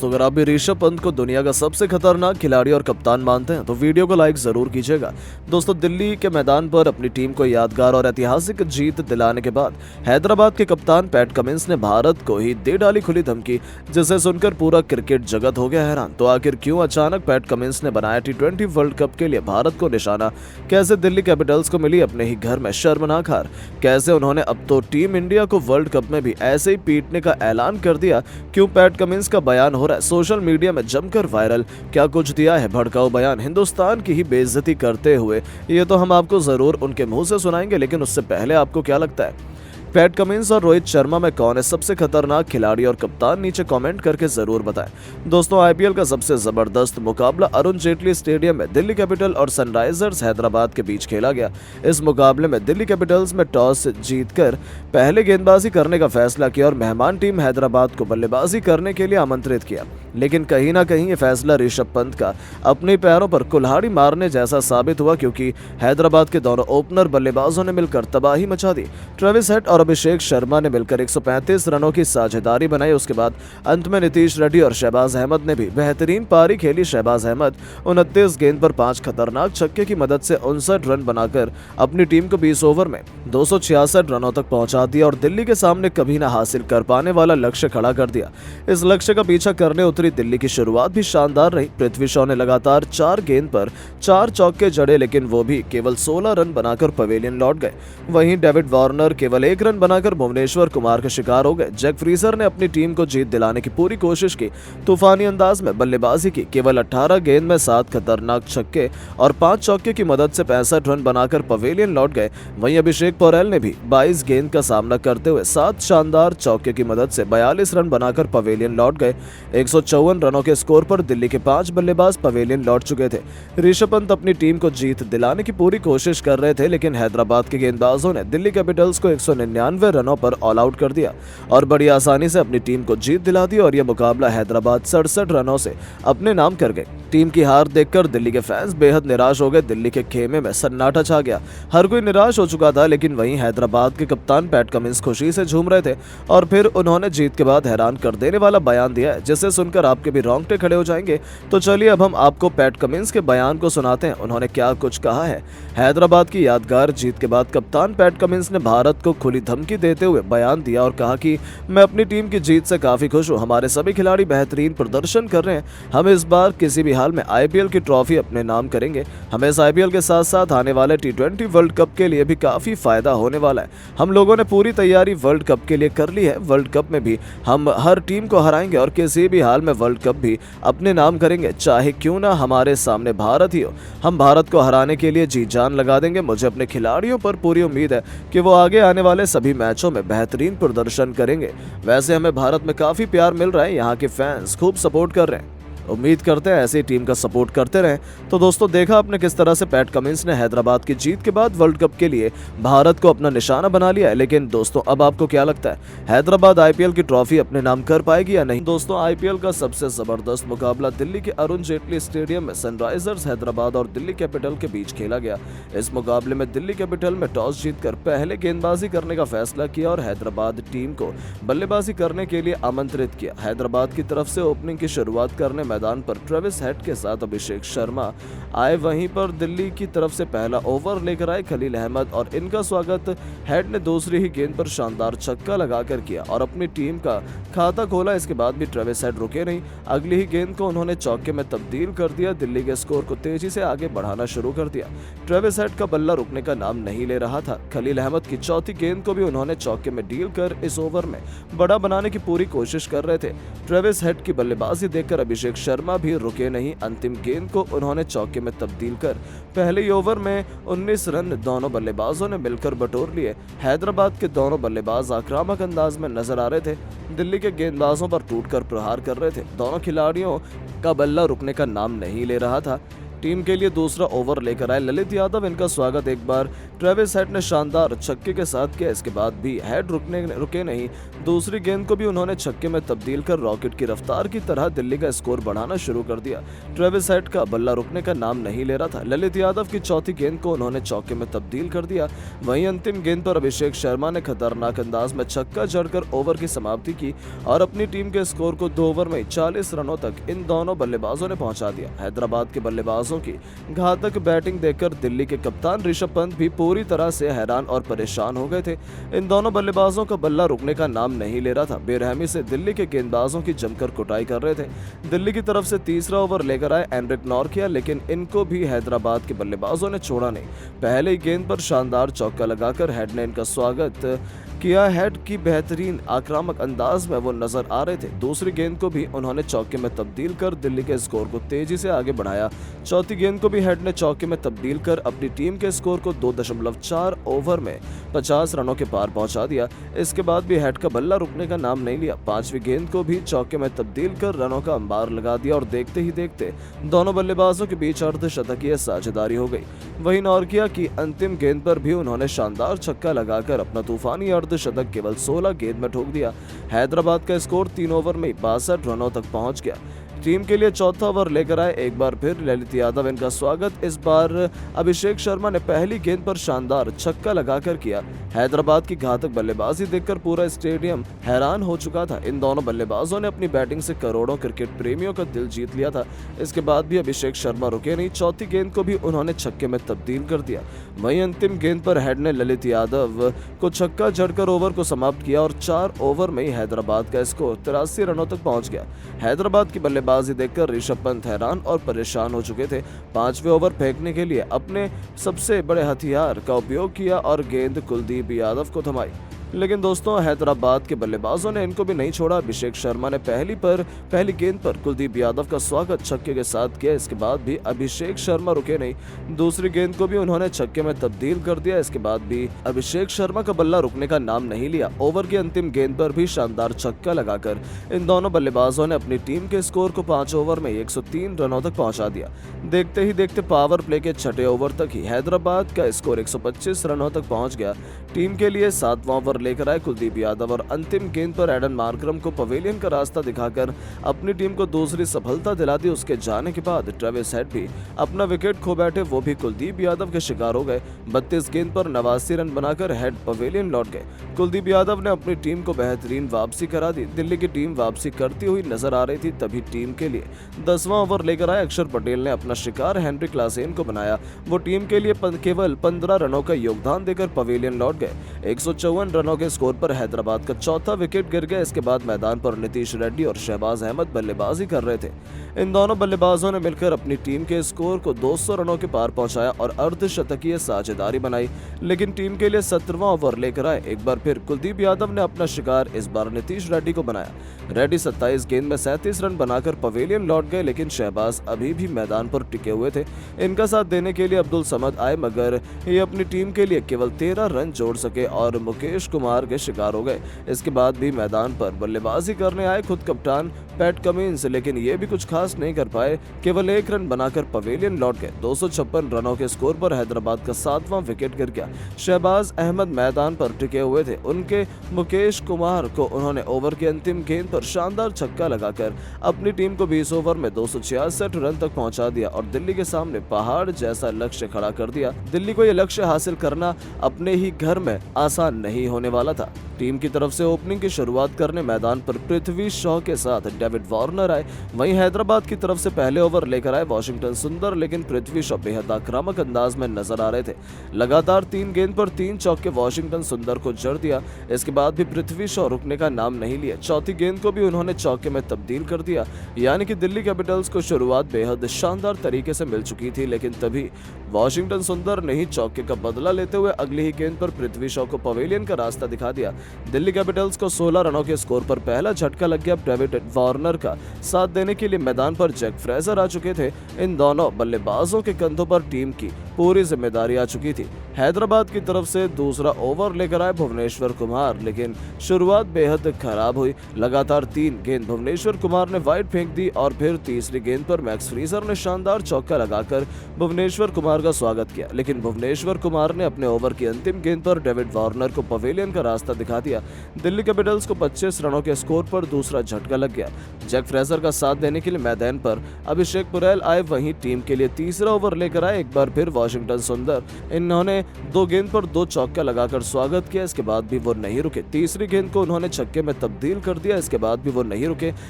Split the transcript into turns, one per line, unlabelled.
दोस्तों, अगर आप भी ऋषभ पंत को दुनिया का सबसे खतरनाक खिलाड़ी और कप्तान मानते हैं तो वीडियो को लाइक जरूर कीजिएगा। दोस्तों, दिल्ली के मैदान पर अपनी टीम को यादगार और ऐतिहासिक जीत दिलाने के बाद हैदराबाद के कप्तान पैट कमिंस ने भारत को ही दे डाली खुली धमकी, जिसे सुनकर पूरा क्रिकेट जगत हो गया हैरान। तो आखिर क्यों अचानक पैट कमिंस ने बनाया T20 वर्ल्ड कप के लिए भारत को निशाना? कैसे दिल्ली कैपिटल्स को मिली अपने ही घर में शर्मनाक हार? कैसे उन्होंने अब तो टीम इंडिया को वर्ल्ड कप में भी ऐसे ही पीटने का ऐलान कर दिया? क्यों पैट कमिंस का बयान हो रहा है सोशल मीडिया में जमकर वायरल? क्या कुछ दिया है भड़काऊ बयान हिंदुस्तान की ही बेइज्जती करते हुए? ये तो हम आपको जरूर उनके मुंह से सुनाएंगे, लेकिन उससे पहले आपको क्या लगता है, पैट कमिंस और रोहित शर्मा में कौन है सबसे खतरनाक खिलाड़ी और कप्तान? नीचे कमेंट करके जरूर बताएं। दोस्तों, आईपीएल का सबसे जबरदस्त मुकाबला अरुण जेटली स्टेडियम में दिल्ली कैपिटल और सनराइजर्स हैदराबाद के बीच खेला गया। इस मुकाबले में दिल्ली कैपिटल्स में टॉस जीतकर पहले गेंदबाजी करने का फैसला किया और मेहमान टीम हैदराबाद को बल्लेबाजी करने के लिए आमंत्रित किया। लेकिन कहीं ना कहीं ये फैसला ऋषभ पंत का अपने पैरों पर कुल्हाड़ी मारने जैसा साबित हुआ, क्योंकि हैदराबाद के दोनों ओपनर बल्लेबाजों ने मिलकर तबाही मचा दी। ट्रेविस हेड और अभिषेक शर्मा ने मिलकर 135 रनों की साझेदारी बनाई। उसके बाद अंत में नीतीश रेड्डी और शहबाज अहमद ने भी बेहतरीन पारी खेली। शहबाज अहमद 29 गेंद पर 5 खतरनाक छक्के की मदद से 59 रन बनाकर अपनी टीम को 20 ओवर में 266 रनों तक पहुंचा दिया और दिल्ली के सामने कभी न हासिल कर पाने वाला लक्ष्य खड़ा कर दिया। इस लक्ष्य का पीछा करने उतरी दिल्ली की शुरुआत भी शानदार रही। पृथ्वी शॉ ने लगातार 4 गेंद पर 4 चौके जड़े, लेकिन वो भी केवल 16 रन बनाकर पवेलियन लौट गए। वहीं डेविड वार्नर केवल 1 रन बनाकर भुवनेश्वर कुमार का शिकार हो गए। जैक फ्रीजर ने अपनी टीम को जीत दिलाने की पूरी कोशिश की, तूफानी अंदाज में बल्लेबाजी की। केवल 18 गेंद में 7 खतरनाक छक्के और 5 चौके की मदद से 65 रन बनाकर पवेलियन लौट गए। वहीं अभिषेक पोरेल ने भी 22 गेंद का सामना करते हुए 7 शानदार चौके की मदद से 42 रन बनाकर पवेलियन लौट गए। 154 रनों के स्कोर पर दिल्ली के 5 बल्लेबाज पवेलियन लौट चुके थे। ऋषभ पंत अपनी टीम को जीत दिलाने की पूरी कोशिश कर रहे थे, लेकिन हैदराबाद के गेंदबाजों ने दिल्ली कैपिटल्स को 199 रनों पर ऑल आउट कर दिया और बड़ी आसानी से अपनी टीम को जीत दिला दी और यह मुकाबला हैदराबाद 67 रनों से अपने नाम कर गए। टीम की हार देखकर दिल्ली के फैंस बेहद निराश हो गए। दिल्ली के खेमे में सन्नाटा छा गया, हर कोई निराश हो चुका था। लेकिन वहीं हैदराबाद के कप्तान पैट कमिंस खुशी से झूम रहे थे और फिर उन्होंने जीत के बाद हैरान कर देने वाला बयान दिया है, जिसे सुनकर आपके भी रोंगटे खड़े हो जाएंगे। तो चलिए अब हम आपको पैट कमिंस के बयान को सुनाते हैं, उन्होंने क्या कुछ कहा है। हैदराबाद की यादगार जीत के बाद कप्तान पैट कमिंस ने भारत को खुली धमकी देते हुए बयान दिया और कहा कि मैं अपनी टीम की जीत से काफी खुश हूं। हमारे सभी खिलाड़ी बेहतरीन प्रदर्शन कर रहे हैं। हम इस बार किसी भी हाल में आईपीएल की ट्रॉफी अपने नाम करेंगे। हमें इस आईपीएल के साथ साथ आने वाले T20 वर्ल्ड कप के लिए भी काफी फायदा होने वाला है। हम लोगों ने पूरी तैयारी वर्ल्ड कप के लिए कर ली है। वर्ल्ड कप में भी हम हर टीम को हराएंगे और किसी भी हाल में वर्ल्ड कप भी अपने नाम करेंगे, चाहे क्यों ना हमारे सामने भारत ही हो। हम भारत को हराने के लिए जी जान लगा देंगे। मुझे अपने खिलाड़ियों पर पूरी उम्मीद है कि वो आगे आने वाले सभी मैचों में बेहतरीन प्रदर्शन करेंगे। वैसे हमें भारत में काफी प्यार मिल रहा है, यहाँ के फैंस खूब सपोर्ट कर रहे हैं। उम्मीद करते हैं ऐसी टीम का सपोर्ट करते रहें। तो दोस्तों, देखा आपने किस तरह से पैट कमिंस ने हैदराबाद की जीत के बाद वर्ल्ड कप के लिए भारत को अपना निशाना बना लिया है। लेकिन दोस्तों, अब आपको क्या लगता है, हैदराबाद आईपीएल की ट्रॉफी अपने नाम कर पाएगी या नहीं? दोस्तों, आईपीएल का सबसे जबरदस्त मुकाबला दिल्ली के अरुण जेटली स्टेडियम में सनराइजर्स हैदराबाद और दिल्ली कैपिटल के बीच खेला गया। इस मुकाबले में दिल्ली कैपिटल में टॉस जीतकर पहले गेंदबाजी करने का फैसला किया और हैदराबाद टीम को बल्लेबाजी करने के लिए आमंत्रित किया। हैदराबाद की तरफ से ओपनिंग की शुरुआत करने मैदान पर ट्रेविस हेड के साथ अभिषेक शर्मा आए। वहीं पर दिल्ली की तरफ से पहला ओवर लेकर आए खलील अहमद और इनका स्वागत हेड ने दूसरी ही गेंद पर शानदार छक्का लगाकर किया और अपनी टीम का खाता खोला। इसके बाद भी ट्रेविस हेड रुके नहीं, अगली ही गेंद को उन्होंने चौके में तब्दील कर दिया। दिल्ली के स्कोर को तेजी से आगे बढ़ाना शुरू कर दिया। ट्रेविस हेड का बल्ला रुकने का नाम नहीं ले रहा था। खलील अहमद की चौथी गेंद को भी उन्होंने चौके में डील कर इस ओवर में बड़ा बनाने की पूरी कोशिश कर रहे थे। ट्रेविस हेड की बल्लेबाजी देखकर अभिषेक शर्मा भी रुके नहीं। अंतिम गेंद को उन्होंने चौके में तब्दील कर पहले ही ओवर में 19 रन दोनों बल्लेबाजों ने मिलकर बटोर लिए। हैदराबाद के दोनों बल्लेबाज आक्रामक अंदाज में नजर आ रहे थे, दिल्ली के गेंदबाजों पर टूटकर प्रहार कर रहे थे। दोनों खिलाड़ियों का बल्ला रुकने का नाम नहीं ले रहा था। टीम के लिए दूसरा ओवर लेकर आए ललित यादव। इनका स्वागत एक बार ट्रेविस हेड ने शानदार छक्के के साथ किया। इसके बाद भी हेड रुके नहीं, दूसरी गेंद को भी उन्होंने छक्के में तब्दील कर रॉकेट की रफ्तार की तरह दिल्ली का स्कोर बढ़ाना शुरू कर दिया। ट्रेविस हेड का बल्ला रुकने का नाम नहीं ले रहा था। ललित यादव की चौथी गेंद को उन्होंने चौके में तब्दील कर दिया। वहीं अंतिम गेंद पर अभिषेक शर्मा ने खतरनाक अंदाज में छक्का जड़कर ओवर की समाप्ति की और अपनी टीम के स्कोर को 2 ओवर में 40 रनों तक इन दोनों बल्लेबाजों ने पहुंचा दिया। हैदराबाद के बल्लेबाजों की घातक बैटिंग देखकर दिल्ली के कप्तान ऋषभ पंत भी पूरी तरह से हैरान और परेशान हो गए थे। इन दोनों बल्लेबाजों का बल्ला रुकने का नाम नहीं ले रहा था। बेरहमी से दिल्ली के गेंदबाजों की जमकर कुटाई कर रहे थे। दिल्ली की तरफ से तीसरा ओवर लेकर आए एनरिक नॉर्किया, लेकिन इनको भी हैदराबाद के बल्लेबाजों ने छोड़ा नहीं। पहले ही गेंद पर शानदार चौका लगाकर हेड ने इनका स्वागत किया। हेड की बेहतरीन आक्रामक अंदाज में वो नजर आ रहे थे। दूसरी गेंद को भी उन्होंने चौके में तब्दील कर दिल्ली के स्कोर को तेजी से आगे बढ़ाया। चौथी गेंद को भी हेड ने चौके में तब्दील कर अपनी टीम के स्कोर को 2.4 ओवर में 50 रनों के पार पहुंचा दिया। इसके बाद भी हेड का बल्ला रुकने का नाम नहीं लिया। पांचवी गेंद को भी चौके में तब्दील कर रनों का अंबार लगा दिया और देखते ही देखते दोनों बल्लेबाजों के बीच अर्धशतकीय साझेदारी हो गई। वहीं नॉर्किया की अंतिम गेंद पर भी उन्होंने शानदार छक्का लगाकर अपना तूफानी अर्धशतक केवल 16 गेंद में ठोक दिया। हैदराबाद का स्कोर 3 ओवर में 62 रनों तक पहुंच गया। टीम के लिए चौथा ओवर लेकर आए एक बार फिर ललित यादव। इनका स्वागत इस बार अभिषेक शर्मा ने पहली गेंद पर शानदार छक्का लगाकर किया। हैदराबाद की घातक बल्लेबाजी देखकर पूरा स्टेडियम हैरान हो चुका था। इन दोनों बल्लेबाजों ने अपनी बैटिंग से करोड़ों क्रिकेट प्रेमियों का दिल जीत लिया था। इसके बाद भी अभिषेक शर्मा रुके नहीं। चौथी गेंद को भी उन्होंने छक्के में तब्दील कर दिया। वहीं अंतिम गेंद पर हेड ने ललित यादव को छक्का जड़कर ओवर को समाप्त किया और 4 ओवर में ही हैदराबाद का स्कोर 83 रनों तक पहुंच गया। हैदराबाद की बल्लेबाजी देखकर ऋषभ पंत हैरान और परेशान हो चुके थे। 5वें ओवर फेंकने के लिए अपने सबसे बड़े हथियार का उपयोग किया और गेंद कुलदीप यादव को थमाई, लेकिन दोस्तों हैदराबाद के बल्लेबाजों ने इनको भी नहीं छोड़ा। अभिषेक शर्मा ने पहली गेंद पर कुलदीप यादव का स्वागत छक्के के साथ किया। इसके बाद भी अभिषेक शर्मा रुके नहीं। दूसरी गेंद को भी उन्होंने छक्के में तब्दील कर दिया। इसके बाद भी अभिषेक शर्मा का बल्ला रुकने का नाम नहीं लिया। ओवर की अंतिम गेंद पर भी शानदार छक्का लगाकर इन दोनों बल्लेबाजों ने अपनी टीम के स्कोर को 5 ओवर में 103 रनों तक पहुंचा दिया। देखते ही देखते पावर प्ले के 6ठे ओवर तक ही हैदराबाद का स्कोर 125 रनों तक पहुंच गया। टीम के लिए 7वां ओवर लेकर आए कुलदीप यादव और अंतिम गेंद पर एडन मार्करम को पवेलियन का रास्ता दिखाकर अपनी टीम को दूसरी सफलता दिला दी। उसके जाने के बाद ट्रेविस हेड भी अपना विकेट खो बैठे। वो भी कुलदीप यादव के शिकार हो गए। 32 गेंद पर 89 रन बनाकर हेड पवेलियन लौट गए। कुलदीप यादव ने अपनी टीम को बेहतरीन वापसी करा दी। दिल्ली की टीम वापसी करती हुई नजर आ रही थी। तभी टीम के लिए 10वां ओवर लेकर आए अक्षर पटेल ने अपना शिकार हेनरी क्लासेन को बनाया। वो टीम के लिए केवल 15 रनों का योगदान देकर पवेलियन लौट गए। 154 रनों के स्कोर पर हैदराबाद का चौथा विकेट गिर गया। इसके बाद मैदान पर नीतीश रेड्डी और शहबाज अहमद बल्लेबाजी कर रहे थे। इन दोनों बल्लेबाजों ने मिलकर अपनी टीम के स्कोर को 200 रनों के पार पहुंचाया और अर्धशतकीय साझेदारी बनाई। लेकिन टीम के लिए 17वां ओवर लेकर आए एक बार फिर कुलदीप यादव ने अपना शिकार इस बार नीतीश रेड्डी को बनाया। रेड्डी 27 गेंद में 37 रन बनाकर पवेलियन लौट गए, लेकिन शहबाज अभी भी मैदान पर टिके हुए थे। इनका साथ देने के लिए अब्दुल समद आए, मगर ये अपनी टीम के लिए केवल 13 रन जोड़ सके और मुकेश कुमार के शिकार हो गए। इसके बाद भी मैदान पर बल्लेबाजी करने आए खुद कप्तान पैट कमिंस, लेकिन ये भी कुछ खास नहीं कर पाए। केवल 1 रन बनाकर पवेलियन लौट गए। 256 रनों के स्कोर पर हैदराबाद का 7वां विकेट गिर गया। शहबाज अहमद मैदान पर टिके हुए थे। उनके मुकेश कुमार को उन्होंने ओवर की अंतिम गेंद पर शानदार छक्का लगाकर अपनी टीम को 20 ओवर में 266 रन तक पहुंचा दिया और दिल्ली के सामने पहाड़ जैसा लक्ष्य खड़ा कर दिया। दिल्ली को यह लक्ष्य हासिल करना अपने ही घर में आसान नहीं होने वाला था। टीम की तरफ से ओपनिंग की शुरुआत करने मैदान पर पृथ्वी शॉ के साथ डेविड वार्नर आए। वहीं हैदराबाद की तरफ से पहले ओवर लेकर आए वाशिंगटन सुंदर, लेकिन पृथ्वी शॉ बेहद आक्रामक अंदाज में नजर आ रहे थे। लगातार 3 गेंद पर 3 चौके वाशिंगटन सुंदर को जड़ दिया। इसके बाद भी पृथ्वी शॉ रुकने का नाम नहीं लिया। चौथी गेंद को भी उन्होंने चौके में तब्दील कर दिया। यानी कि दिल्ली कैपिटल्स को शुरुआत बेहद शानदार तरीके से मिल चुकी थी, लेकिन तभी वाशिंगटन सुंदर ने ही चौके का बदला लेते हुए अगली ही गेंद पर पृथ्वी शॉ को पवेलियन का रास्ता दिखा दिया। दिल्ली कैपिटल्स को 16 रनों के स्कोर पर पहला झटका लग गया। डेविड वार्नर का साथ देने के लिए मैदान पर जैक फ्रेजर आ चुके थे। इन दोनों बल्लेबाजों के कंधों पर टीम की पूरी जिम्मेदारी आ चुकी थी। हैदराबाद की तरफ से दूसरा ओवर लेकर आए भुवनेश्वर कुमार, लेकिन शुरुआत बेहद खराब हुई। लगातार 3 गेंद भुवनेश्वर कुमार ने वाइड फेंक दी और फिर तीसरी गेंद पर मैक्स फ्रीजर ने शानदार चौका लगाकर भुवनेश्वर कुमार का स्वागत किया, लेकिन भुवनेश्वर कुमार ने अपने ओवर की अंतिम गेंद पर डेविड वार्नर को पवेलियन का रास्ता दिखा दिया। दिल्ली कैपिटल्स को 25 रनों के स्कोर पर दूसरा झटका लग गया। जैक फ्रेजर का साथ देने के लिए मैदान पर अभिषेक पुरेल आए, वहीं टीम के लिए तीसरा ओवर लेकर आए एक बार फिर वाशिंगटन सुंदर। इन्होंने 2 गेंद पर 2 चौका लगाकर स्वागत किया। इसके बाद भी वो नहीं रुके। तीसरी गेंद को उन्होंने छक्के में तब्दील कर दिया। इसके बाद भी वो नहीं रुके।